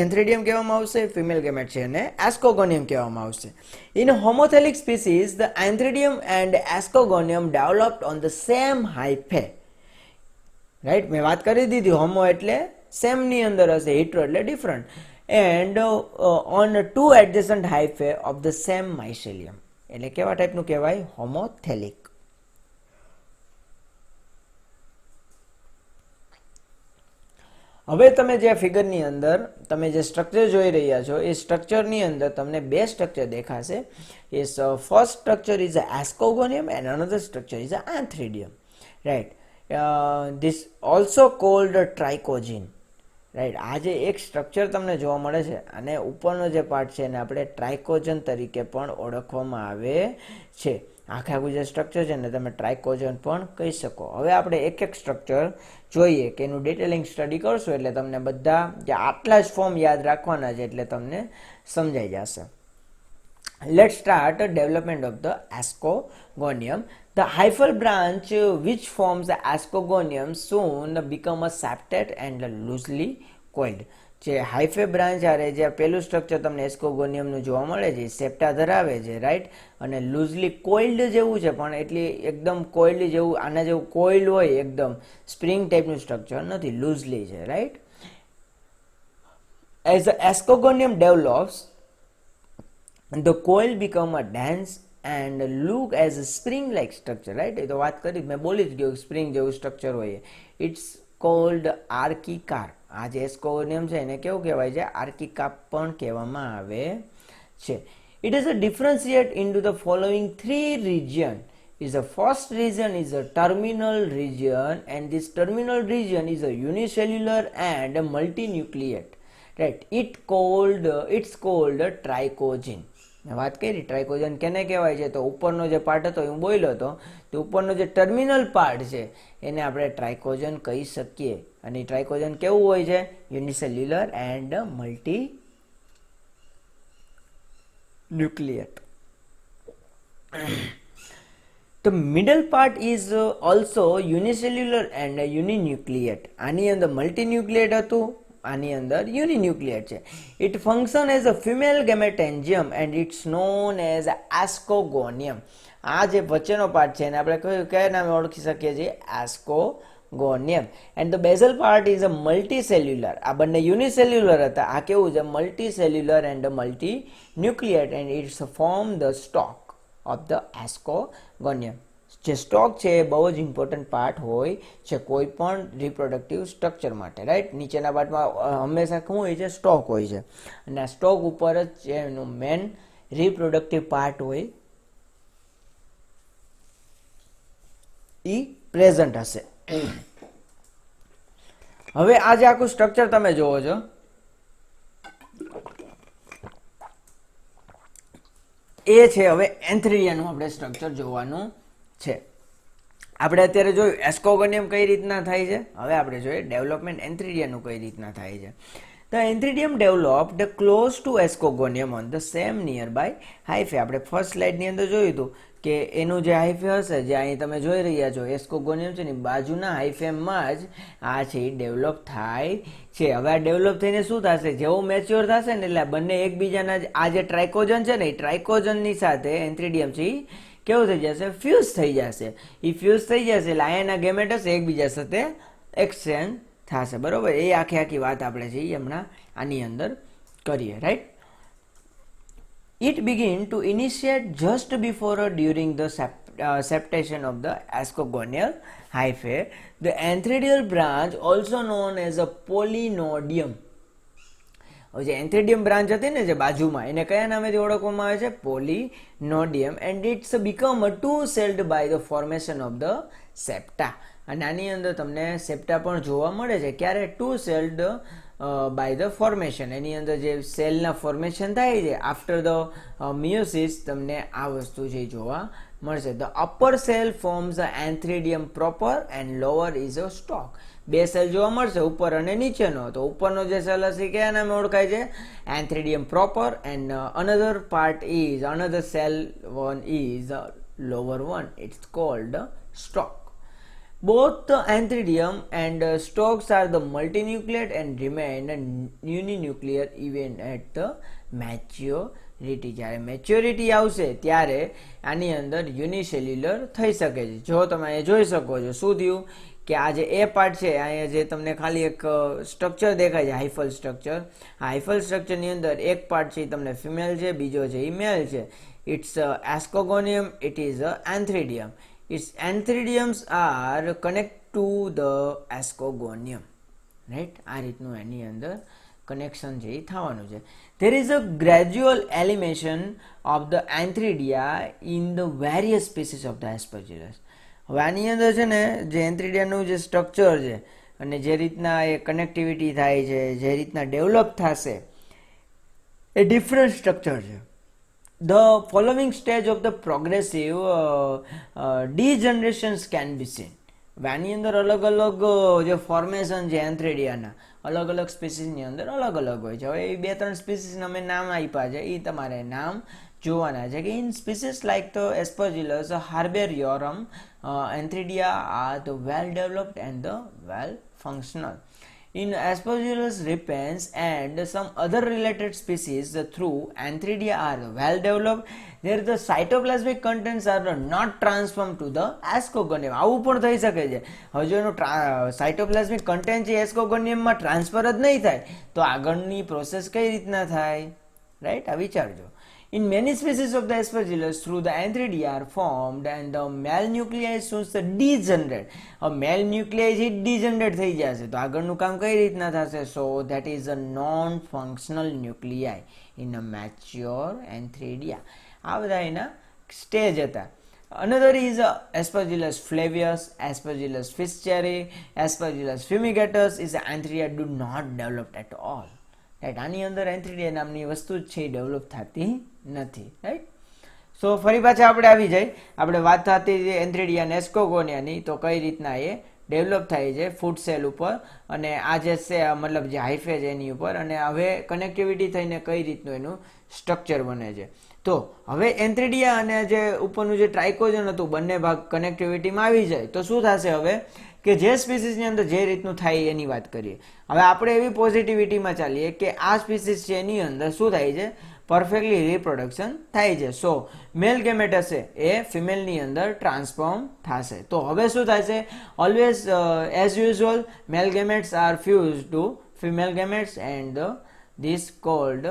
antheridium કહેવામાં આવશે, female gamete છે ને ascogonium કહેવામાં આવશે. In homothelic species, the antheridium and ascogonium developed on the same hyphae, right? મેં વાત કરી દીધી, હોમો એટલે સેમ ની અંદર હશે, હિટ્રો એટલે different. And on two adjacent hyphae of the same mycelium. એટલે કેવા ટાઈપનું કહેવાય? હોમોથેલિક. હવે તમે જે ફિગરની અંદર તમે જે સ્ટ્રક્ચર જોઈ રહ્યા છો એ સ્ટ્રક્ચરની અંદર તમને બે સ્ટ્રક્ચર દેખાશે. Yes, first structure is ascogonium and another structure is antheridium, right. This also called trichogyne, right. આ જે એક સ્ટ્રક્ચર તમને જોવા મળે છે અને ઉપરનો જે પાર્ટ છે એને આપણે ટ્રાઇકોજન તરીકે પણ ઓળખવામાં આવે છે. આખે આખું જે સ્ટ્રક્ચર છે ને તમે ટ્રાઇકોજન પણ કહી શકો. હવે આપણે એક એક સ્ટ્રક્ચર જોઈએ કે એનું ડિટેલિંગ સ્ટડી કરશું એટલે તમને બધા જે આટલા જ ફોર્મ યાદ રાખવાના છે એટલે તમને સમજાઈ જશે. Let's start development of the ascogonium. The hyphal branch which forms the ascogonium soon become a septate and loosely coiled. જે હાઇફે બ્રાન્ચ આરે જે પેલું સ્ટ્રક્ચર તમને એસ્કોગોનિયમનું જોવા મળે છે સેપ્ટા ધરાવે છે, રાઈટ. અને લૂઝલી કોઇલ્ડ જેવું છે પણ એટલી એકદમ કોઇલ્ડ જેવું આના જેવું કોઇલ્ડ હોય એકદમ સ્પ્રિંગ ટાઈપનું સ્ટ્રક્ચર નથી, લૂઝલી છે, right. As the ascogonium develops, the coil become a dense and look as a spring like structure, right. એ તો વાત કરી મેં બોલી જ ગયું સ્પ્રિંગ જેવું સ્ટ્રક્ચર હોય. Its called archicarp. આ જે એસ્કોગોનિયમ છે એને કેવું કહેવાય છે? આર્કિકા પણ કહેવામાં આવે છે. It is a differentiate into the following three region. Is the first region is a terminal region, and this terminal region is a unicellular and a multinucleate. Right? It's called a tricogen. વાત કરી ટ્રાઇકોજન કેને કહેવાય છે? તો ઉપરનો જે પાર્ટ હતો હું બોલ્યો હતો તો ઉપરનો જે ટર્મિનલ પાર્ટ છે એને આપણે ટ્રાઇકોજન કહી શકીએ. અને ટ્રાઇકોજન કેવું હોય છે? યુનિસેલ્યુલર એન્ડ મલ્ટી ન્યુક્લિયેટ. The middle part is also unicellular and uninucleate. આની અંદર મલ્ટીન્યુક્લિયેટ હતું, આની અંદર યુનિન્યુક્લિયેટ છે. It function as a female gametangium and it's known as ascogonium. આ જે વચ્ચેનો પાર્ટ છે એને આપણે કયા નામે ઓળખી શકીએ છીએ? ascogonium. And the basal part is a multicellular. આ બંને યુનિસેલ્યુલર હતા, આ કેવું છે? multicellular and multinucleate, and it's form the stalk of the ascogonium. જે સ્ટોક છે એ બહુ જ ઇમ્પોર્ટન્ટ પાર્ટ હોય છે કોઈ પણ રિપ્રોડક્ટિવ સ્ટ્રક્ચર માટે. રાઈટ? નીચેના પાર્ટમાં હંમેશા શું હોય છે? સ્ટોક હોય છે. અને આ સ્ટોક ઉપર જ એનું મેન રિપ્રોડક્ટિવ પાર્ટ હોય એ પ્રેઝન્ટ હશે. હવે આ જે આખું સ્ટ્રક્ચર તમે જોવો છો એ છે હવે એન્થ્રીડિયાનું આપણે સ્ટ્રક્ચર જોવાનું છે. આપણે અત્યારે જોયું એસ્કોગોનિયમ કઈ રીતના થાય છે, હવે આપણે જોઈએ ડેવલપમેન્ટ એન્થ્રીડિયાનું કઈ રીતના થાય છે. The Enthridium developed close to Ascogonium on the same nearby hyphae. આપણે ફર્સ્ટ સ્લાઇડની અંદર જોયું હતું કે એનું જે હાઇફે હશે જે અહીં તમે જોઈ રહ્યા છો એસ્કોગોનિયમ છે ને બાજુના હાઇફેમાં જ આ છે એ ડેવલપ થાય છે. હવે આ ડેવલપ થઈને શું થશે? જેવું મેચ્યોર થશે ને એટલે બંને એકબીજાના આ જે ટ્રાઇકોજન છે ને એ ટ્રાઇકોજનની સાથે એન્થ્રીડિયમ છે કેવું થઈ જશે? ફ્યુઝ થઈ જશે. એ ફ્યુઝ થઈ જશે એટલે આના ગેમેટ હશે એકબીજા સાથે એક્સચેન્જ થશે. બરોબર? એ આખી વાત આપણે છે હમણાં આની અંદર કરીએ. Right? It begin to initiate just before or during the septation of the ascogonial hyphae. The antheridial branch, also known as a polynodium. જે એન્થ્રીડિયમ બ્રાન્ચ હતી ને જે બાજુમાં એને કયા નામેથી ઓળખવામાં આવે છે? Pollinodium. And it's become two celled by the formation of the septa. અને આની અંદર તમને સેપ્ટા પણ જોવા મળે છે. ક્યારે? Two celled by the formation. એની અંદર જે સેલના ફોર્મેશન થાય છે આફ્ટર ધ મિયોસિસ તમને આ વસ્તુ છે જોવા મળશે. The upper cell forms antheridium proper and lower is a stalk. બે સેલ જોવા મળશે ઉપર અને નીચેનો. તો ઉપરનો જે સેલ હશે કયા નામે ઓળખાય છે? Antheridium proper. And another part is another cell one is lower one. It's called stalk. Both the antheridium and stalks are the multinucleate and remain uninuclear even at the maturity. જ્યારે મેચ્યોરિટી આવશે ત્યારે આની અંદર યુનિસેલ્યુલર થઈ શકે છે. જો તમે અહીંયા જોઈ શકો છો શું થયું કે આ જે એ પાર્ટ છે અહીંયા જે તમને ખાલી એક સ્ટ્રક્ચર દેખાય છે હાઇફલ સ્ટ્રક્ચર. આ હાઇફલ સ્ટ્રક્ચરની અંદર એક પાર્ટ છે તમને ફિમેલ છે, બીજો છે એ મેલ છે. It's ascogonium, it is antheridium. Its antheridiums are connect to the ascogonium. Right? આ રીતનું એની અંદર કનેક્શન છે એ થવાનું છે. There is a gradual elimination of the antheridia in the various species of the Aspergillus. હવે આની અંદર છે ને જે એન્થ્રીડિયાનું જે સ્ટ્રક્ચર છે અને જે રીતના એ કનેક્ટિવિટી થાય છે, જે રીતના ડેવલપ થશે એ ડિફરન્ટ સ્ટ્રક્ચર છે. The following stage of the progressive degenerations can be seen. આની અંદર અલગ અલગ જે ફોર્મેશન છે એન્થ્રીડિયાના અલગ અલગ સ્પીસીસની અંદર અલગ અલગ હોય છે. હવે એ બે ત્રણ સ્પીસીસના મેં નામ આપ્યા છે એ તમારે નામ જોવાના છે કે in species like the Aspergillus, herbariorum, antheridia are the well developed and the well functional. In Aspergillus repens and some other related species, the through Antheridia are well developed. There the cytoplasmic contents are not transformed to the ascogonium. આવું પણ થઈ શકે છે. હવે જો એનું સાયટોપ્લાઝમિક કન્ટેન્ટ છે એસ્કોગોનિયમમાં ટ્રાન્સફર જ નહીં થાય તો આગળની પ્રોસેસ કઈ રીતના થાય? રાઈટ? આ વિચારજો. In many species of the Aspergillus, through the antheridia are formed and the male nuclei soon degenerate. Male nuclei is degenerate થઈ જશે તો આગળનું કામ કઈ રીતના થશે? So that is a non-functional nuclei in a mature antheridia. આ બધા એના સ્ટેજ હતા. Another is Aspergillus flavius, Aspergillus fischeri, Aspergillus fumigatus is antheridia do not develop at all. Right, આની અંદર એન્થ્રીડિયા નામની વસ્તુ જ છે એ ડેવલપ થતી નથી. રાઈટ, સો ફરી પાછા આપણે આવી જાય, આપણે વાત થતી એન્થ્રીડિયા અને એસ્કોગોનિયાની, તો કઈ રીતના એ ડેવલપ થાય છે ફૂડ સેલ ઉપર અને આ જે છે મતલબ જે હાઇફે છે એની ઉપર, અને હવે કનેક્ટિવિટી થઈને કઈ રીતનું એનું સ્ટ્રક્ચર બને છે. તો હવે એન્થ્રીડિયા અને જે ઉપરનું જે ટ્રાઇકોજન હતું બંને ભાગ કનેક્ટિવિટીમાં આવી જાય તો શું થશે? હવે કે જે સ્પીસીસની અંદર જે રીતનું થાય એની વાત કરીએ. હવે આપણે એવી પોઝિટિવિટીમાં ચાલીએ કે આ સ્પીસીસ છે એની અંદર શું થાય છે? પરફેક્ટલી રિપ્રોડક્શન થાય છે. સો મેલ ગેમેટ હશે એ ફિમેલની અંદર ટ્રાન્સફોર્મ થશે. તો હવે શું થશે? Always as usual male gametes are fuse to female gametes and this called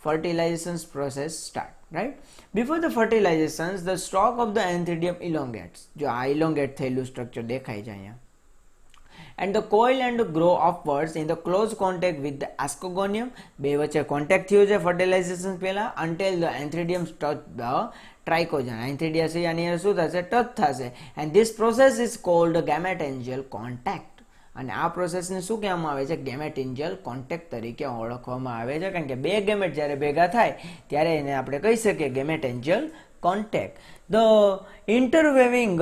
fertilization process start. Right, before the fertilizations the stalk of the antheridium elongates. જો આ elongate થયેલું સ્ટ્રક્ચર દેખાય છે અહીંયા, and the coil and grow upwards in the close contact with the ascogonium. બે વચ્ચે કોન્ટેક્ટ થયું છે ફર્ટિલાઇઝેશન પહેલા, until the antheridium touch the trichogen. antheridia છે આની અંદર શું થશે? ટચ થશે, and this process is called gametangial contact. અને આ પ્રોસેસને શું કહેવામાં આવે છે? ગેમેટેન્જિયલ કોન્ટેક્ટ તરીકે ઓળખવામાં આવે છે, કારણ કે બે ગેમેટ જ્યારે ભેગા થાય ત્યારે એને આપણે કહી શકીએ ગેમેટેન્જિયલ contact. The interweaving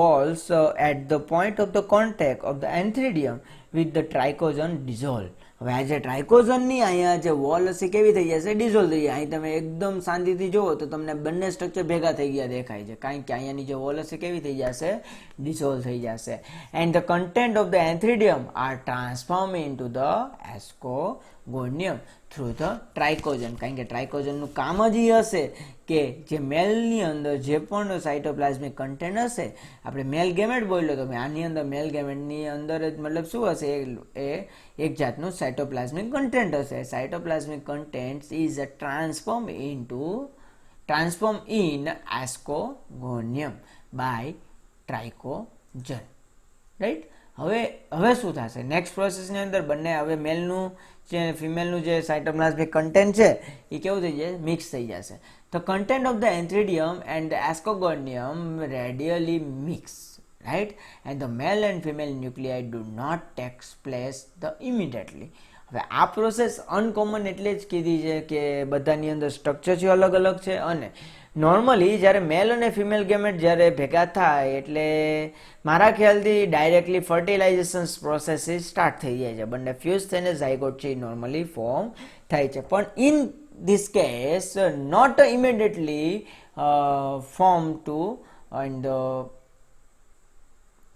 walls at the point of the contact of the antheridium with the trichogen dissolve. હવે આ જે ટ્રાઇકોઝનની અહીંયા જે વોલ હશે કેવી થઈ જશે? ડિઝોલ્વ થઈ જાય. અહીં તમે એકદમ શાંતિથી જુઓ તો તમને બંને સ્ટ્રક્ચર ભેગા થઈ ગયા દેખાય છે, કારણ કે અહીંયાની જે વોલ હશે કેવી થઈ જશે? ડિઝોલ્વ થઈ જશે. And the content of the antheridium are transform into the ascogonium through the trichogyne. કારણ કે ટ્રાઇકોજનનું કામ જ એ હશે કે જે મેલની અંદર જે પણ સાઇટોપ્લાઝમિક કન્ટેન્ટ હશે, આપણે મેલ ગેમેટ બોલ્યો તો આની અંદર મેલ ગેમેટની અંદર જ મતલબ શું હશે? એ એક જાતનું સાઇટોપ્લાઝમિક કન્ટેન્ટ હશે. Cytoplasmic content is a transform in ascogonium by trichogyne. Right, હવે શું થશે? નેક્સ્ટ પ્રોસેસની અંદર બંને હવે મેલનું જે ફિમેલનું જે સાઇટોપ્લાઝમિક કન્ટેન્ટ છે એ કેવું થઈ જશે? મિક્સ થઈ જશે. The content of the antheridium and the ascogonium radially mix, right, and the male and female nuclei do not take place immediately. હવે આ પ્રોસેસ અનકોમન એટલે જ કીધી છે કે બધાની અંદર સ્ટ્રક્ચર છે અલગ અલગ છે, અને નોર્મલી જ્યારે મેલ અને ફિમેલ ગેમેટ જ્યારે ભેગા થાય એટલે મારા ખ્યાલથી ડાયરેક્ટલી ફર્ટિલાઇઝેશન પ્રોસેસ સ્ટાર્ટ થઈ જાય છે. બંને ફ્યુઝ થઈને ઝાયગોટ છે નોર્મલી ફોર્મ થાય છે, પણ in this case not immediately form to and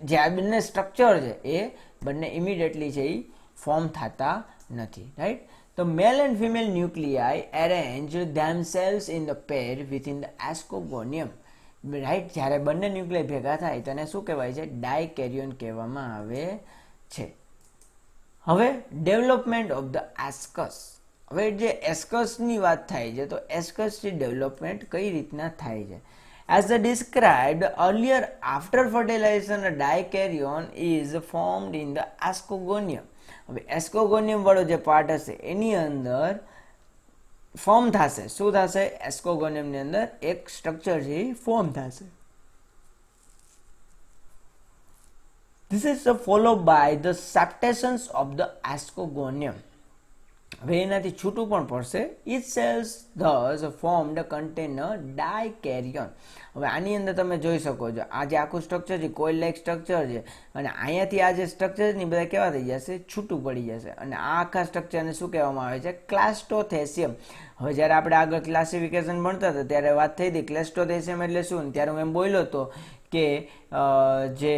જે આ બંને સ્ટ્રક્ચર છે એ બંને ઇમિડિયેટલી છે એ ફોર્મ થતા નથી. Right, the male and female nuclei arrange themselves in the pair within the ascogonium. Right, જ્યારે બંને ન્યુક્લિયસ ભેગા થાય તેને શું કહેવાય છે? ડાયકેરિયોન કહેવામાં આવે છે. હવે ડેવલપમેન્ટ ઓફ ધ એસ્કસ. હવે જે એસ્કસની વાત થાય છે તો એસ્કસની ડેવલપમેન્ટ કઈ રીતના થાય છે? As described earlier, after fertilization, a dikaryon is formed in the ascogonium. હવે એસ્કોગોનિયમ વાળો જે પાર્ટ હશે એની અંદર ફોર્મ થશે. શું થશે? એસ્કોગોનિયમની અંદર એક સ્ટ્રક્ચર છે એ ફોર્મ થશે. This is followed by the septations of the ascogonium. હવે એનાથી છૂટું પણ પડશે. Each cells thus formed contain a dikaryon. હવે આની અંદર તમે જોઈ શકો છો આ જે આખું સ્ટ્રક્ચર છે કોઇલ લાઇક સ્ટ્રક્ચર છે, અને અહીંયાથી આ જે સ્ટ્રક્ચર છે બધા કેવા થઈ જશે? છૂટું પડી જશે. અને આ આખા સ્ટ્રક્ચરને શું કહેવામાં આવે છે? ક્લાસ્ટોથેસિયમ. હવે જ્યારે આપણે આગળ ક્લાસિફિકેશન ભણતા હતા ત્યારે વાત થઈ હતી ક્લેસ્ટોથેસિયમ એટલે શું, ત્યારે હું એમ બોલ્યો હતો કે જે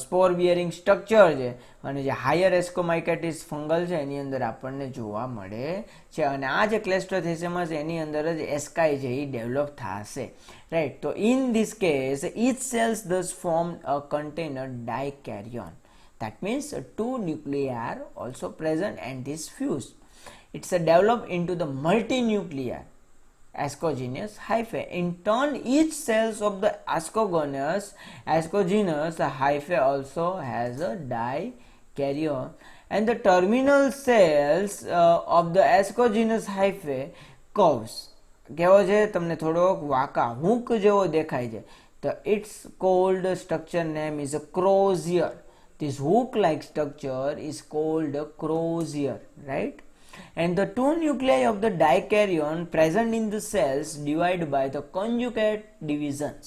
સ્પોર બિયરિંગ સ્ટ્રક્ચર છે અને જે હાયર એસ્કોમાઇકેટિસ ફંગલ છે એની અંદર આપણને જોવા મળે છે, અને આ જે ક્લેસ્ટોથેસિયમ હશે એની અંદર જ એસ્કાઈ છે એ ડેવલપ થશે. રાઈટ, તો in this case each cells thus form a container dikaryon. That means two nuclei are also present and this fuse. It's developed into the multinuclear. ascogenous hyphae. In turn, each cells of the ascogenous hyphae also has a dikaryon, and the terminal cells of the ascogenous hyphae curves કેવો છે તમને થોડોક વાંકા હુક જેવો દેખાય છે. The its called structure name is a crozier. This hook like structure is called a crozier, right? And the two nuclei of the dikaryon present in the cells divide by the conjugate divisions.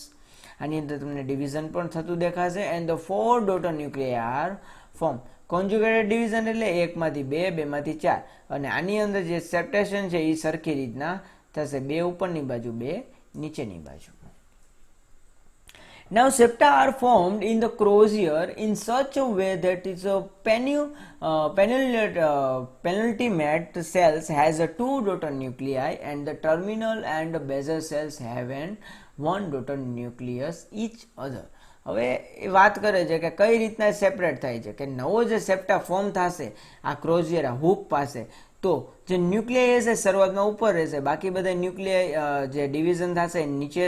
આની અંદર તમને ડિવિઝન પણ થતું દેખાશે. And the four daughter nuclei are formed. Conjugated division એટલે એકમાંથી બે, બેમાંથી ચાર, અને આની અંદર જે સેપ્ટેશન છે એ સરખી રીતના થશે, બે ઉપરની બાજુ, બે નીચેની બાજુ. Now septa are formed in the crozier in such a way that its penultimate cells has a two daughter nuclei and the terminal and basal cells have one daughter nucleus each other. હવે એ વાત કરે છે કે કઈ રીતના સેપરેટ થાય છે, કે નવો જે સેપ્ટા ફોર્મ થશે આ ક્રોઝિયર હુક પાસે, તો જે ન્યુક્લિયસ છે શરૂઆતમાં ઉપર રહેશે, બાકી બધા ન્યુક્લિયસ જે ડિવિઝન થશે નીચે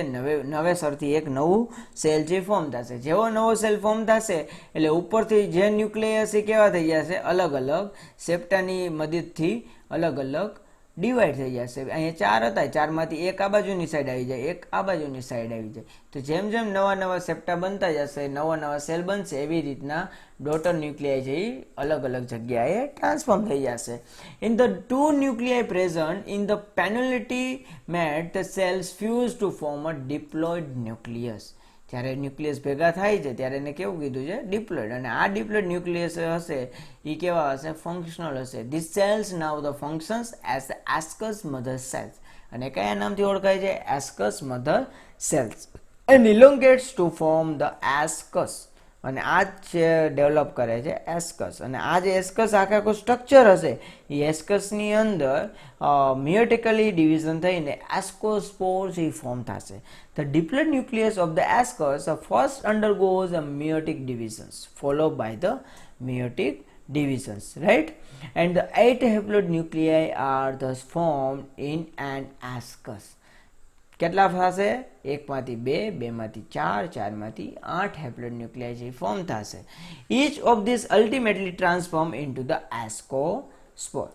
નવેસરથી એક નવું સેલ જે ફોર્મ થશે. જેવો નવો સેલ ફોર્મ થશે એટલે ઉપરથી જે ન્યુક્લિયસ એ કેવા થઈ જશે, અલગ અલગ સેપ્ટાની મદદથી અલગ અલગ ડિવાઈડ થઈ જશે. અહીંયા ચાર હતા, ચારમાંથી એક આ બાજુની સાઈડ આવી જાય, એક આ બાજુની સાઈડ આવી જાય. તો જેમ જેમ નવા નવા સેપ્ટા બનતા જશે, નવા નવા સેલ બનશે, એવી રીતના ડોટર ન્યુક્લિયાઈ છે એ અલગ અલગ જગ્યાએ ટ્રાન્સફોર્મ થઈ જશે. In the two nuclei present in the penultimate cells fuse to form a diploid nucleus. જ્યારે ન્યુક્લિયસ ભેગા થાય છે ત્યારે એને કેવું કીધું છે, ડિપ્લોઇડ. અને આ ડિપ્લોઇડ ન્યુક્લિયસ હશે એ કેવા હશે, ફંક્શનલ હશે. This cells now the functions as ascus mother cells. અને કયા નામથી ઓળખાય છે, ascus mother cells. And elongates to form the ascus. અને આ જ ડેવલપ કરે છે એસ્કસ. અને આ જે એસ્કસ આખા સ્ટ્રક્ચર હશે એ એસ્કસની અંદર મિયોટિકલી ડિવિઝન થઈને એસ્કોસ્પોર્સ એ ફોર્મ થશે. The diploid nucleus of the ascus first undergoes a meiotic divisions followed by the meiotic divisions, right? And the 8 haploid nuclei are thus formed in an ascus. કેટલા થશે, એકમાંથી બે, બેમાંથી ચાર, ચારમાંથી 8 haploid nuclei જે ફોર્મ થશે. Each of these ultimately transform into the ascospore,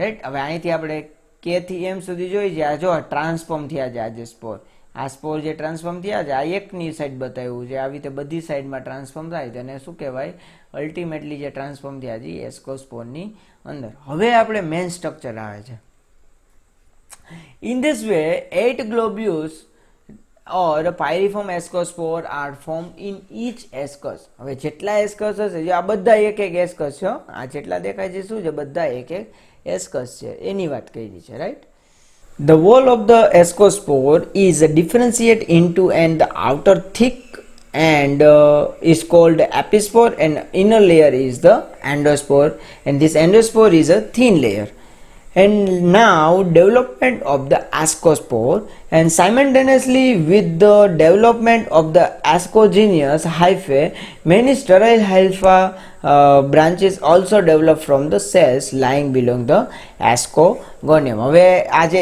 right? હવે અહીંથી આપણે કે થી એમ સુધી જોઈ જાય, જો ટ્રાન્સફોર્મ થયા છે આ જે સ્પોર, આ સ્પોર જે ટ્રાન્સફોર્મ થયા છે, આ એકની સાઈડ બતાવ્યું છે, આવી રીતે બધી સાઈડમાં ટ્રાન્સફોર્મ થાય છે, અને શું કહેવાય, અલ્ટિમેટલી જે ટ્રાન્સફોર્મ થયા છે એસ્કોસ્પોરની અંદર. હવે આપણે મેઇન સ્ટ્રક્ચર આવે છે. In this way, 8 globules or pyriform ascospore are formed in each ascus. હવે જેટલા એસ્કસ હશે, જે આ બધા એક એક એસ્કસ છે, આ જેટલા દેખાય છે શું છે, બધા એક એક એસ્કસ છે, એની વાત કરી છે, right? The wall of the ascospore is differentiated into and the outer thick and is called epispore, and inner layer is the endospore, and this endospore is a thin layer. And now development of the ascospore, and simultaneously with the development of the ascogenous hyphae, many sterile hypha branches also develop from the cells lying below the ascogonium. હવે આ જે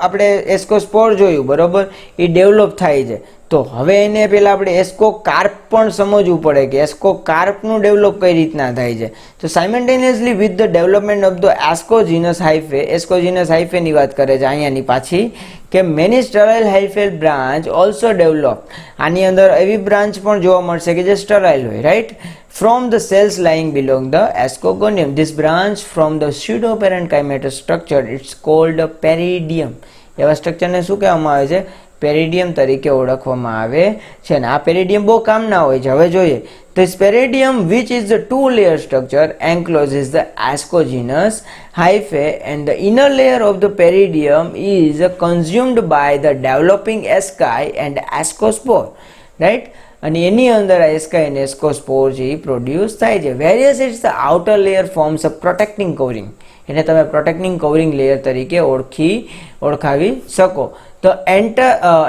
આપણે એસ્કોસ્પોર જોયું બરોબર, એ ડેવલપ થાય છે. તો હવે એને પહેલાં આપણે એસ્કોકાર્પ પણ સમજવું પડે કે એસ્કોકાર્પનું ડેવલપ કઈ રીતના થાય છે. તો simultaneously with the development of the ascogenous hyphae, ascogenous હાઇફેની વાત કરે છે અહીંયાની પાછી, કે many sterile hyphal branch also develop. આની અંદર એવી બ્રાન્ચ પણ જોવા મળશે કે જે સ્ટરાઇલ હોય, right? From the cells lying below the ascogonium. This branch from the pseudoparenchymatous structure, it's called a peridium. એવા સ્ટ્રક્ચરને શું કહેવામાં આવે છે, પેરિડિયમ તરીકે ઓળખવામાં આવે છે. ને આ પેરિડિયમ બહુ કામના હોય છે. હવે જોઈએ, this peridium, which is the two-layer structure, encloses the ascogenous hyphae, and the inner layer of the peridium is consumed by the developing asci and ascospore, right? અને એની અંદર આ એસ્કાઈ અને એસ્કોસ્પોર છે એ પ્રોડ્યુસ થાય છે. Various it's the outer layer forms a protecting covering. એને તમે પ્રોટેક્ટિંગ કવરિંગ લેયર તરીકે ઓળખાવી શકો. The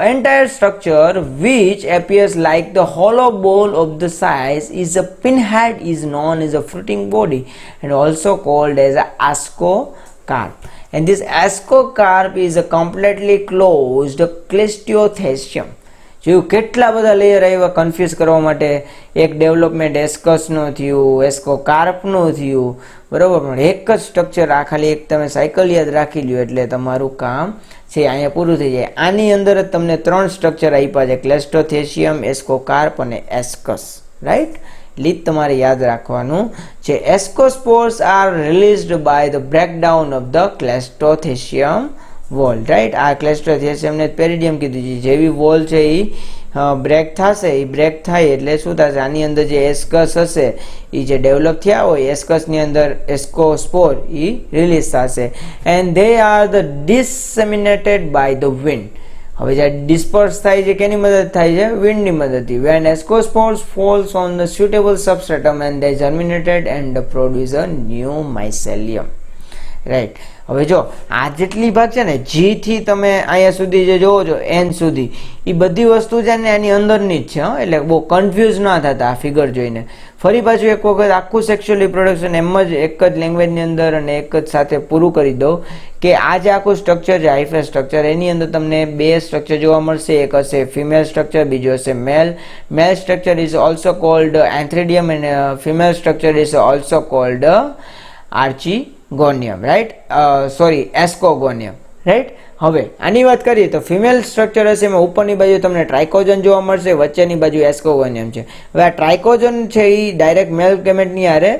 entire structure, which appears like the hollow ball of the size is a pinhead, is known as a fruiting body and also called as a ascocarp. and this ascocarp is a completely closed cleistothecium. જોયું કેટલા બધા લેયર આવ્યા કન્ફ્યુઝ કરવા માટે. એક ડેવલપમેન્ટ એસ્કસનું થયું, એસ્કોકાર્પનું થયું, બરાબર, પણ એક જ સ્ટ્રક્ચર, આ ખાલી એક તમે સાયકલ યાદ રાખી લ્યો એટલે તમારું કામ છે અહીંયા પૂરું થઈ જાય. આની અંદર જ તમને 3 સ્ટ્રક્ચર આપ્યા છે, ક્લેસ્ટોથેશિયમ, એસ્કોકાર્પ અને એસ્કસ, રાઈટ. લીડ તમારે યાદ રાખવાનું છે. Ascospores are released by the breakdown of the cleistothecium wall, right. આ ક્લેસ્ટોથેશિયમને પેરિડિયમ કીધું છે. જેવી વોલ છે એ બ્રેક થશે, એ બ્રેક થાય એટલે શું થશે, આની અંદર જે એસ્કસ હશે એ જે ડેવલપ થયા હોય એસ્કસની અંદર એસ્કોસ્પોર એ રિલીઝ થશે. And they are the disseminated by the wind. હવે જે ડિસ્પર્સ થાય છે કેની મદદ થાય છે, વિન્ડની મદદથી. When ascospores falls on the suitable substratum and they germinated and produce a new mycelium, right. હવે જો આ જેટલી ભાગ છે ને, જી થી તમે અહીંયા સુધી જે જોવો છો એન સુધી, એ બધી વસ્તુ છે ને એની અંદરની જ છે. એટલે બહુ કન્ફ્યુઝ ના થતા આ ફિગર જોઈને. ફરી પાછું એક વખત આખું સેક્સ્યુઅલ રિપ્રોડક્શન એમ જ એક જ લેંગ્વેજની અંદર અને એક જ સાથે પૂરું કરી દઉં કે આ જે આખું સ્ટ્રક્ચર છે, હાઇફે સ્ટ્રક્ચર, એની અંદર તમને 2 સ્ટ્રક્ચર જોવા મળશે. એક હશે ફિમેલ સ્ટ્રક્ચર, બીજું હશે male. Male structure is also called antheridium અને female structure is also called archegonium, right, sorry ascogonium, right. હવે આની વાત કરીએ તો ફિમેલ સ્ટ્રક્ચર હશે એમાં ઉપરની બાજુ તમને ટ્રાઇકોજન જોવા મળશે, વચ્ચેની બાજુ એસ્કોગોનિયમ છે. હવે આ ટ્રાઇકોજન છે એ ડાયરેક્ટ મેલ ગેમેટની હારે,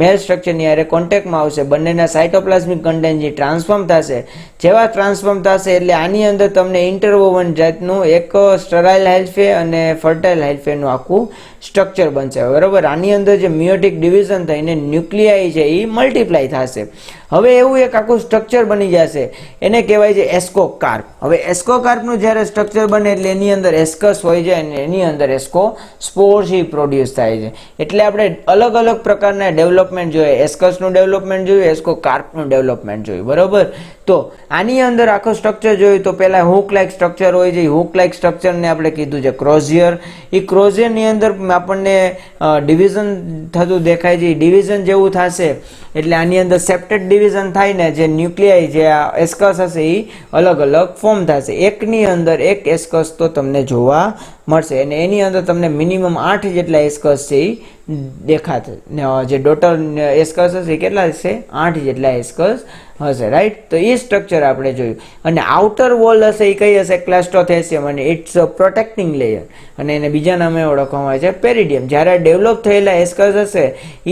મેલ સ્ટ્રક્ચરની હારે કોન્ટેક્ટમાં આવશે. બંનેના સાયટોપ્લાઝમિક કન્ટેન્ટ જે ટ્રાન્સફોર્મ થશે, જેવા ટ્રાન્સફોર્મ થશે એટલે આની અંદર તમને ઇન્ટરવોવન જાતનું એક સ્ટરાઇલ હાઇલ્ફે અને ફર્ટાઇલ હાઇલ્ફેનું આખું સ્ટ્રક્ચર બનશે, બરાબર. આની અંદર જે મિયોટિક ડિવિઝન થઈને ન્યુક્લિયાઈ છે એ મલ્ટીપ્લાય થશે. હવે એવું એક આખું સ્ટ્રક્ચર બની જશે, એને કહેવાય છે એસ્કોકાર્પ. હવે એસ્કોકાર્પનું જ્યારે સ્ટ્રક્ચર બને એટલે એની અંદર એસ્કસ હોય છે અને એની અંદર એસ્કોસ્પોર્સ પ્રોડ્યુસ થાય છે. એટલે આપણે અલગ અલગ પ્રકારના ડેવલપમેન્ટ જોઈએ. એસ્કસનું ડેવલપમેન્ટ જોયું, એસ્કોકાર્પનું ડેવલપમેન્ટ જોયું, બરાબર. તો આની અંદર આખું સ્ટ્રક્ચર જોયું તો પહેલા હુક લાઇક સ્ટ્રક્ચર હોય છે. હુક લાઇક સ્ટ્રક્ચરને આપણે કીધું છે ક્રોઝિયર. એ ક્રોઝિયરની અંદર આપણને ડિવિઝન થતું દેખાય છે. ડિવિઝન જેવું થશે એટલે આની અંદર સેપ્ટેડ ડિવિઝન થાય ને, જે ન્યુક્લિયાઈ જે આ એસ્કસ હશે એ અલગ અલગ ફોર્મ થશે. એકની અંદર એક એસ્કસ તો તમને જોવા મળશે અને એની અંદર તમને મિનિમમ 8 જેટલા એસ્કસ છે એ દેખાશે. જે ડોટર એસ્કસ હશે કેટલા હશે, 8 જેટલા એસ્કસ હશે, રાઈટ. તો એ સ્ટ્રક્ચર આપણે જોયું. અને આઉટર વોલ હશે એ કઈ હશે, ક્લેસ્ટોથેશિયમ, અને ઇટ્સ અ પ્રોટેક્ટિંગ લેયર અને એને બીજા નામે ઓળખવામાં આવે છે પેરિડિયમ. જ્યારે ડેવલપ થયેલા એસ્કસ હશે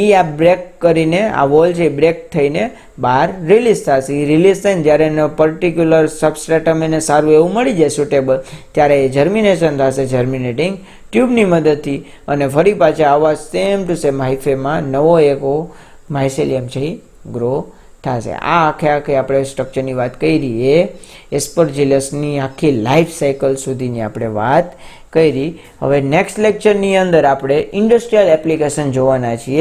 એ આ બ્રેક કરીને, આ વોલ છે એ બ્રેક થઈને બહાર રિલીઝ થશે. એ રિલીઝ થઈને જ્યારે એનો પર્ટિક્યુલર સબસ્ટ્રેટમ એને સારું એવું મળી જાય સુટેબલ, ત્યારે એ જર્મિનેશન થશે જર્મિનેટિંગ ટ્યુબની મદદથી. અને ફરી પાછા આવા સેમ ટુ સેમ હાઇફેમાં નવો એકો માઇસેલિયમ છે એ ગ્રો થશે. આ આખે આપણે સ્ટ્રક્ચરની વાત કરી, એ એસ્પરજિલસની આખી લાઈફ સાયકલ સુધીની આપણે વાત કરી. હવે નેક્સ્ટ લેક્ચરની અંદર આપણે ઇન્ડસ્ટ્રીયલ એપ્લિકેશન જોવાના છીએ.